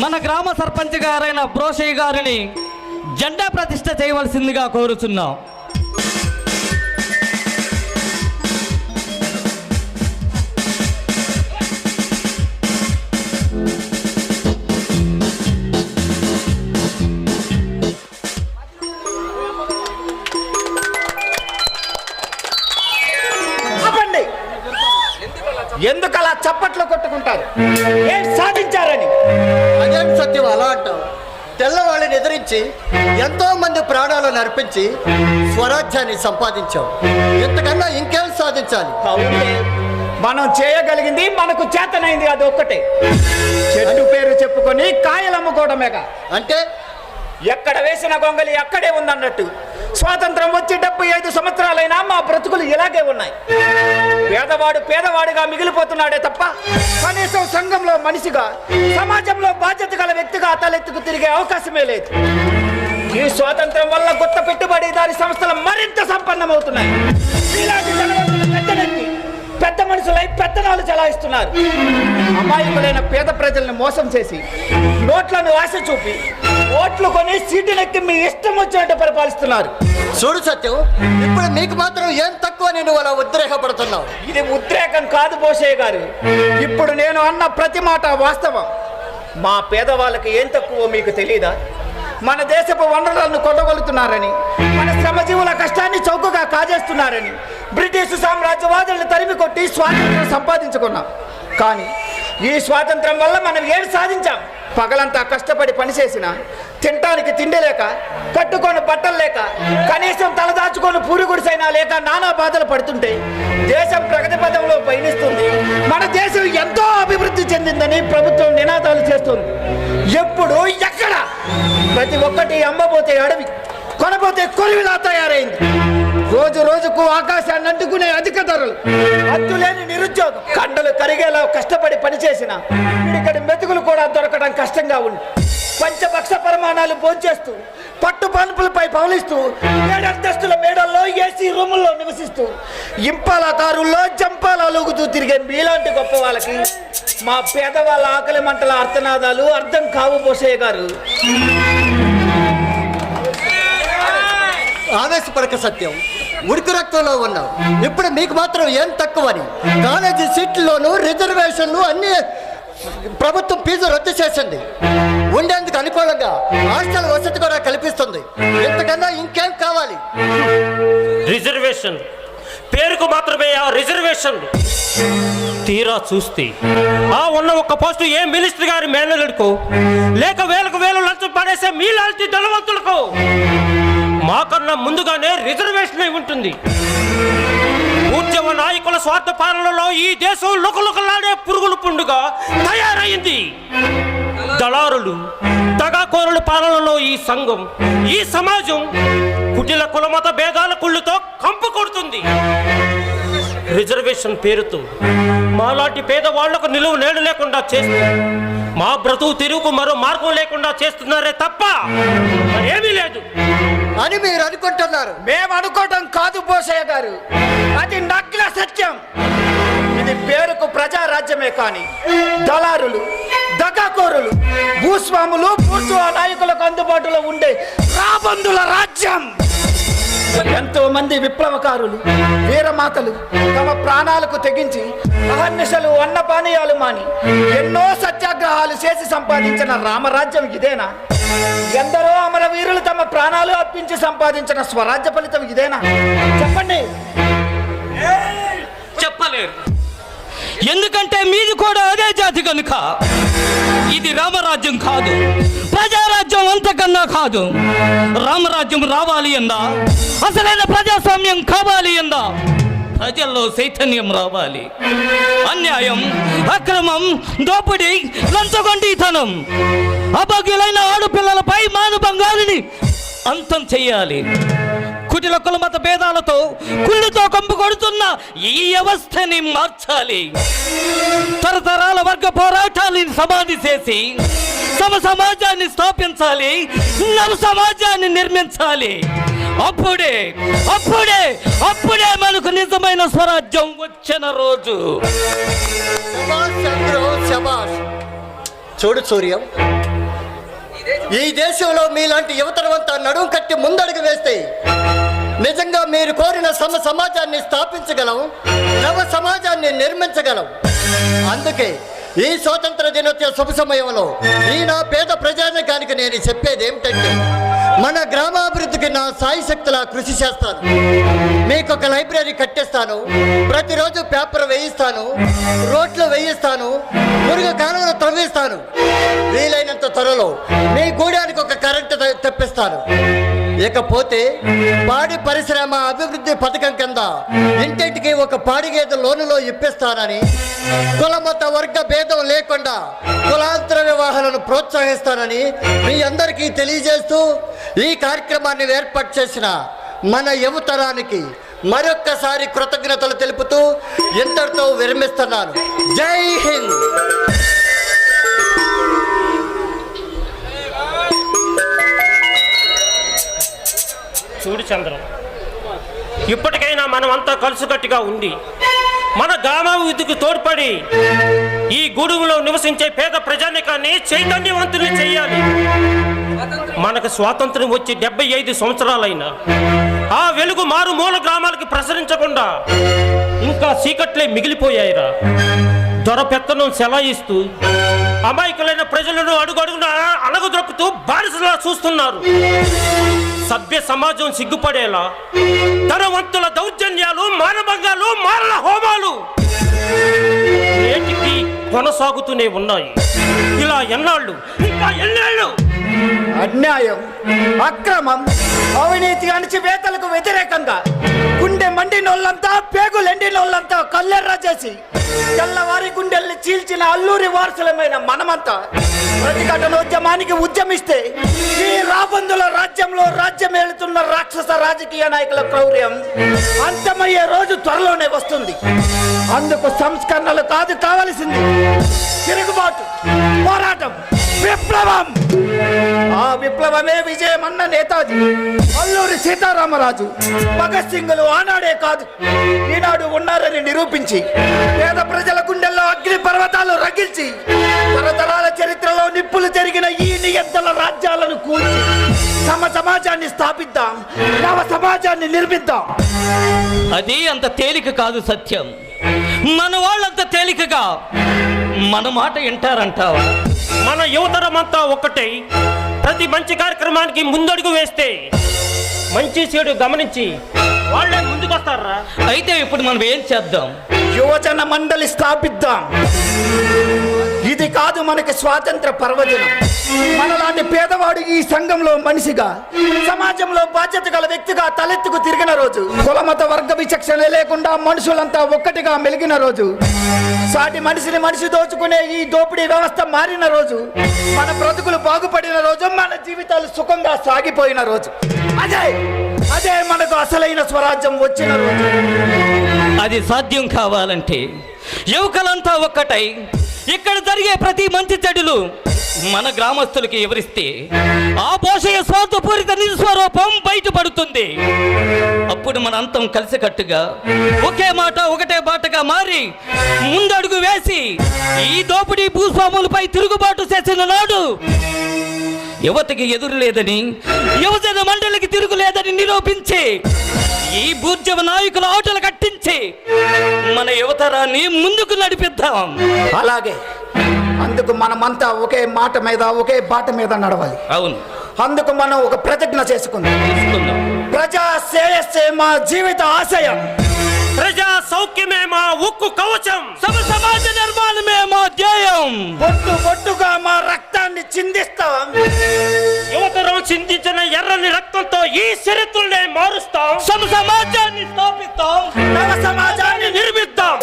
మన గ్రామ సర్పంచ్ గారైన బ్రోషయ్య గారిని జెండా ప్రతిష్ఠ చేయవలసిందిగా కోరుచున్నాం. ఎందుకలా చప్పట్లు కొట్టుకుంటారు? ఏం సాధించారని? అదేం సత్యం అలా అంటావు? తెల్లవాళ్ళని ఎదిరించి ఎంతో మంది ప్రాణాలను అర్పించి స్వరాజ్యాన్ని సంపాదించావు. ఇంతకన్నా ఇంకేం సాధించాలి? మనం చేయగలిగింది, మనకు చేతనైంది అది ఒక్కటే. చెట్టు పేరు చెప్పుకొని కాయలు అమ్ముకోవడమేగా. అంటే ఎక్కడ వేసిన గొంగలి అక్కడే ఉందన్నట్టు. స్వాతంత్రం వచ్చి 75 సంవత్సరాలైనా మా బ్రతుకులు ఇలాగే ఉన్నాయి. పేదవాడు పేదవాడిగా మిగిలిపోతున్నాడే తప్ప కనీసం సంఘంలో మనిషిగా, సమాజంలో బాధ్యత గల వ్యక్తిగా తలెత్తుకు తిరిగే అవకాశమే లేదు. ఈ స్వాతంత్రం వల్ల కొత్త పెట్టుబడిదారి సంస్థలు మరింత సంపన్నమవుతున్నాయి. ఇలాంటి పెద్ద మనుషులై పెత్తనాలు చలాయిస్తున్నారు. అమాయకులైన పేద ప్రజల్ని మోసం చేసి నోట్లను ఆశ చూపి ఓట్లు కొని సీటునెక్కి మీ ఇష్టం వచ్చినట్టు పరిపాలిస్తున్నారు. చూడు సత్యం, ఇప్పుడు నీకు మాత్రం ఏం తక్కువ నువ్వు అలా ఉద్రేకపడుతున్నావు? ఇది ఉద్రేకం కాదు బ్రోషయ్య గారు. ఇప్పుడు నేను అన్న ప్రతి మాట వాస్తవం. మా పేదవాళ్ళకి ఏం తక్కువ మీకు తెలియదా? మన దేశపు వనరులను కొట్టగలుగుతున్నారని, మన శ్రమజీవుల కష్టాన్ని చౌకగా కాజేస్తున్నారని బ్రిటిష్ సామ్రాజ్యవాదులను తరిమి కొట్టి స్వాతంత్రం సంపాదించుకున్నాం. కానీ ఈ స్వాతంత్రం వల్ల మనం ఏం సాధించాం? పగలంతా కష్టపడి పనిచేసిన, తినటానికి తిండి లేక, కట్టుకొని బట్టలు లేక, కనీసం తలదాచుకొని పూరి గుడిసైనా లేక నానా బాధలు పడుతుంటే దేశం ప్రగతి పథంలో పయనిస్తుంది. మన దేశం ఎంతో అభివృద్ధి చెందిందని ప్రభుత్వం నినాదాలు చేస్తుంది. ఎప్పుడు ఎక్కడ ప్రతి ఒక్కటి అమ్మబోతే అడవి, కొనబోతే కొరివిలా తయారైంది. రోజు రోజుకు ఆకాశాన్ని అంటుకునే అధిక ధరలు, అద్దులేని నిరుద్యోగం, కండలు కరిగేలా కష్టపడి పనిచేసిన ఇక్కడి మెతుకులు కూడా దొరకడం కష్టంగా ఉంది. పంచభక్ష పరిమాణాలు భోంచేస్తూ, పట్టు పనుపులపై పవలిస్తూ, 7 అంతస్తుల మేడల్లో ఏసీ రూముల్లో నివసిస్తూ, ఇంపాల కారుల్లో జంపాల లూగుతూ తిరిగే మీలాంటి గొప్ప వాళ్ళకి మా పేదవాళ్ళ ఆకలి మంటల అర్థనాదాలు అర్థం కావు బ్రోషయ్య గారు. ఆవేశపడక సత్యం, ఉడికి రక్తంలో ఉన్నావు. ఇప్పుడు మీకు మాత్రం ఏం తక్కువని? కాలేజీ సీట్లలోనూ రిజర్వేషన్లు అన్ని ప్రభుత్వం ఫీజు రద్దు చేసింది. ఉండేందుకు అనుకూలంగా హాస్టల్ వసతి కూడా కల్పిస్తుంది. ఇంతకన్నా ఇంకేం కావాలి? రిజర్వేషన్ పేరుకు మాత్రమే ఆ రిజర్వేషన్. తీరా చూస్తే ఆ ఉన్న ఒక్క పోస్టు ఏ మినిస్టర్ గారి మేనలుడుకో, లేక వేలకు వేలు లంచం పడేసే మీలాంటి ధనవంతులకు మాకన్నా ముందుగానే రిజర్వేషన్ అయి ఉంటుంది. ఉద్యమ నాయకుల స్వార్థ పాలనలో ఈ దేశం లుకలుకలాడే పురుగుల పుండుగా తయారైంది. దళారులు, దగాకోరుల పాలనలో ఈ సంఘం, ఈ సమాజం కుటిల కులమత భేదాల కుళ్ళుతో కంపు కొడుతుంది. రిజర్వేషన్ పేరుతో మాలాంటి పేదవాళ్లకు నిలువ నేడు లేకుండా చేస్తూ మా బ్రతుకు తిరుగుకు మరో మార్గం లేకుండా చేస్తున్నారే తప్ప మరేమీ లేదు అని మీరు అనుకుంటున్నారు. మేము అనుకోవటం కాదు బ్రోషయ్య గారు, అది నగ్న సత్యం. ఇది పేరుకు ప్రజారాజ్యమే కానీ దళారులు, దగాకోరులు, భూస్వాములు, బూర్జువా నాయకులకు అందుబాటులో ఉండే రాబందుల రాజ్యం. ఎంతో మంది విప్లవకారులు, వీరమాతలు తమ ప్రాణాలకు తెగించి అహర్నిశలు అన్నపానీయాలు మాని ఎన్నో సత్యాగ్రహాలు చేసి సంపాదించిన రామరాజ్యం ఇదేనా? ఎందరో అమరవీరులు తమ ప్రాణాలు అర్పించి సంపాదించిన స్వరాజ్య ఫలితం ఇదేనా? చెప్పండి. చెప్పలేరు. ఎందుకంటే మీది కూడా అదే జాతి కనుక. ఇది రామరాజ్యం కాదు, ప్రజారాజ్యం అంతకన్నా కాదు. రామరాజ్యం రావాలి ఎందా, అసలైన ప్రజాస్వామ్యం కావాలి ఎందా, ప్రజల్లో చైతన్యం రావాలి. అన్యాయం, అక్రమం, దోపిడీ, లంచగొండితనం, అభాగ్యులైన ఆడపిల్లలపై మానభంగాన్ని అంతం చెయ్యాలి. కుటిల కులమత భేదాలతో కుళ్ళుతో కంపు కొడుతున్న ఈ వ్యవస్థని మార్చాలి. తరతరాల వర్గ పోరాటాలను సమాధి చేసి సమాజాన్ని స్థాపించాలి, నవ సమాజాన్ని నిర్మించాలి. అప్పుడే అప్పుడే అప్పుడే మనకు నిజమైన స్వరాజ్యం వచ్చిన రోజు. చూడు సూర్యం, ఈ దేశంలో మీలాంటి యువతరమంతా నడుం కట్టి ముందడుగు వేస్తే నిజంగా మీరు కోరిన సమాజాన్ని స్థాపించగలం, నవ సమాజాన్ని నిర్మించగలం. అందుకే ఈ స్వాతంత్ర దినోత్సవ శుభ సమయంలో ఈ నా పేద ప్రజానికానికి నేను చెప్పేది ఏమిటంటే, మన గ్రామాభివృద్ధికి నా సాయి శక్తులా కృషి చేస్తాను. మీకు ఒక లైబ్రరీ కట్టిస్తాను, ప్రతిరోజు పేపర్ వేయిస్తాను, రోడ్లు వేయిస్తాను, మురుగు కాలువలు తవ్విస్తాను. వీలైనంత త్వరలో మీ గూడానికి ఒక కరెంటు తెప్పిస్తాను. ఇకపోతే పాడి పరిశ్రమ అభివృద్ధి పథకం కింద ఇంటింటికి ఒక పాడి గేదె లోనులో ఇప్పిస్తానని, కులమత వర్గ భేదం లేకుండా కులాంతర వివాహాలను ప్రోత్సహిస్తానని మీ అందరికీ తెలియజేస్తూ ఈ కార్యక్రమాన్ని ఏర్పాటు చేసిన మన యువతరానికి మరొక్కసారి కృతజ్ఞతలు తెలుపుతూ ఇంతటితో విరమిస్తున్నాను. జై హింద్. చూడు చంద్రం, ఇప్పటికైనా మనమంతా కలిసికట్టుగా ఉండి మన గ్రామాభివృద్ధికి తోడ్పడి ఈ గూడెంలో నివసించే పేద ప్రజానికాన్ని చైతన్యవంతుల్ని చేయాలి. మనకు స్వాతంత్రం వచ్చి 75 సంవత్సరాలైనా ఆ వెలుగు మారుమూల గ్రామాలకి ప్రసరించకుండా ఇంకా చీకట్లే మిగిలిపోయాయిరా. దొరపెత్తనం సెలాయిస్తూ అమాయకులైన ప్రజలను అడుగడుగున అణగదొక్కుతూ బానిసలా చూస్తున్నారు. సభ్య సమాజం సిగ్గుపడేలా ధనవంతుల దౌర్జన్యాలు, మానభంగాలు, మారణ హోమాలు నేటికి కొనసాగుతూనే ఉన్నాయి. ఇలా ఎన్నాళ్ళు, ఇంకా ఎన్నేళ్ళు? అన్యాయం, అక్రమం, అవినీతి అణచివేతలకు వ్యతిరేకంగా గుండె మండినోళ్ళంతా, పేగులెండినోళ్ళంతా కల్లెర్ర చేసి తెల్లవారి గుండెల్ని చీల్చిన అల్లూరి వారసులమైన మనమంతా ప్రతిఘటనోద్యమానికి ఉద్యమిస్తే ఈ రాబందుల రాజ్యంలో రాజ్యమేలుతున్న రాక్షస రాజకీయ నాయకుల క్రౌర్యం అంతమయ్యే రోజు త్వరలోనే వస్తుంది. అందుకు సంస్కరణలు కాదు కావలసింది, తిరుగుబాటు, పోరాటం, విప్లవం. ఆ విప్లవమే విజయమన్న నేతాజీ, అల్లూరి సీతారామరాజు, భగత్ సింగ్లు ఆనాడే కాదు ఈనాడు ఉన్నారని నిరూపించి పేద ప్రజల గుండెల్లో అగ్ని పర్వతాలు రగిల్చి తరతరాల చరిత్రలో నిప్పులు జరిగిన ఈ నియంత్రణ రాజ్యాలను కూల్చి సమాజాన్ని స్థాపిద్దాం, నవ సమాజాన్ని నిర్మిద్దాం. అది అంత తేలిక కాదు సత్యం. మన వాళ్ళంత తేలికగా మన మాట వింటారంటావా? మన యువతరమంతా ఒక్కటై ప్రతి మంచి కార్యక్రమానికి ముందడుగు వేస్తే మంచి చెడు గమనించి వాళ్ళే ముందుకొస్తారా? అయితే ఇప్పుడు మనం ఏం చేద్దాం? యువజన మండలి స్థాపిద్దాం. ఇది కాదు మనకి స్వాతంత్ర పర్వదినం. మనలాంటి పేదవాడు ఈ సంఘంలో మనిషిగా, సమాజంలో బాధ్యత గల వ్యక్తిగా తలెత్తుకు తిరిగిన రోజు, కులమత వర్గ విచక్షణ లేకుండా మనుషులంతా ఒక్కటిగా మెలిగిన రోజు, సాటి మనిషిని మనిషి దోచుకునే ఈ దోపిడీ వ్యవస్థ మారిన రోజు, మన బ్రతుకులు బాగుపడిన రోజు, మన జీవితాలు సుఖంగా సాగిపోయిన రోజు, అదే మనకు అసలైన స్వరాజ్యం వచ్చిన రోజు. అది సాధ్యం కావాలంటే యువకులంతా ఒక్కటై ఇక్కడ జరిగే ప్రతి మంచి చెడులు మన గ్రామస్తులకి వివరిస్తే ఆ పోషయ స్వార్థపూరిత నిస్వరూపం బయటపడుతుంది. అప్పుడు మన అంతం కలిసికట్టుగా ఒకే మాట ఒకటే బాటగా మారి ముందడుగు వేసి ఈ దోపిడీ భూస్వాములపై తిరుగుబాటు చేసిన నాడు యువతకి ఎదురు లేదని, యువజన మండలికి తిరుగులేదని నిరూపించి ఈ భూజవ నాయకుల ఆటలు కట్టించి మన యువతరాన్ని ముందుకు నడిపిద్దాం. అలాగే, అందుకు మనమంతా ఒకే మాట మీద, ఒకే బాట మీద నడవాలి. అవును, అందుకు మనం ఒక ప్రతిజ్ఞ చేసుకుందాం. ప్రజా శ్రేయస్సే మా జీవిత ఆశయం, ప్రజా సౌఖ్యమే మా ఉక్కు కవచం, సమాజ నిర్మాణమే మా ధ్యేయం. బొట్టు బొట్టుగా మా రక్తాన్ని చిందిస్తాం. యువతరం చిందించిన ఎర్రని రక్తంతో ఈ చరిత్రనే మారుస్తాం. సమాజాన్ని స్థాపిస్తాం, నవ సమాజాన్ని నిర్మిద్దాం.